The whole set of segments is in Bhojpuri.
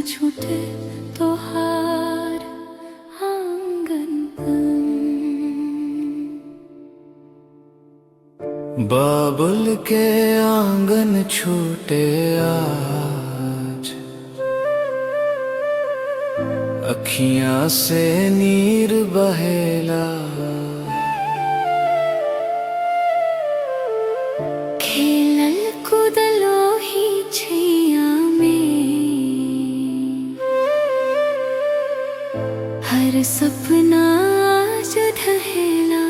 छूटे तो हार आंगन बाबुल के आंगन छूटे आज, अखियां से नीर बहेला। खेलल कूदलो ही छैया में, हर सपना आज ढहेला।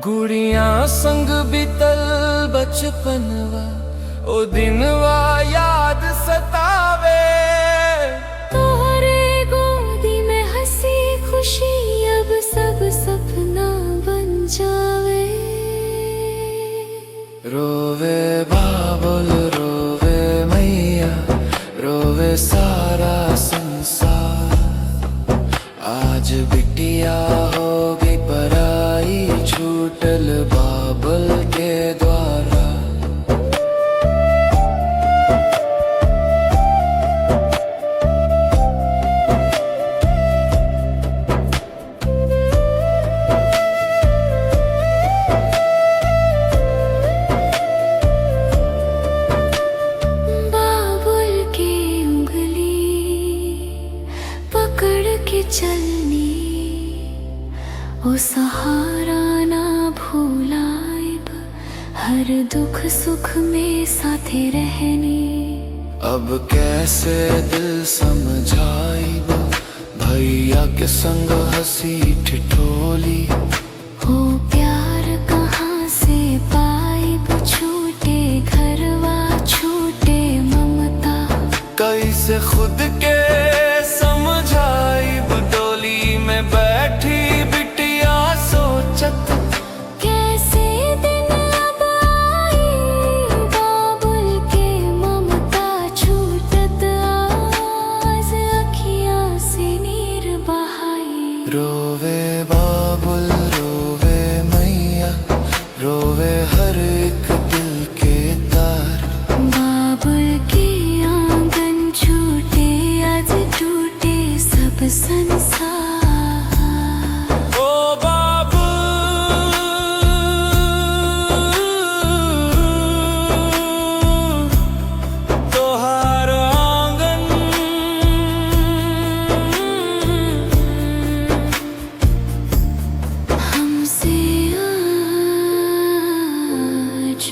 गुड़िया संग बीतल बचपनवा, ओ दिनवा याद सतावे। तोहरे गोदी में हंसी खुशी अब सब सपना बन जावे। रोवे बाबुल रोवे मैया, रोवे सारा संसार। आज बिटिया होगी पराई, छूटल बाबुल के द्वारा। बाबुल की उंगली पकड़ के चलनी, ओ सहारा ना भूलाइब, हर दुख सुख में साथे रहनी। अब कैसे दिल समझाइब, भैया के संग हंसी ठिठोली। हो प्यार कहाँ से पाइब, छूटे घरवा छूटे ममता। कैसे खुद के समझाइब, डोली में बैठी बिटिया सोचत। कैसे दिन अब आई, बाबुल के ममता छूटत आज, अखियां से नीर बहाई। रोवे बाबुल रोवे मैया, रोवे हर एक दिल के तार। बाबुल के आंगन छूटे आज, टूटे सब संसार। ओ बाबुल तोहार आंगन हमसे आज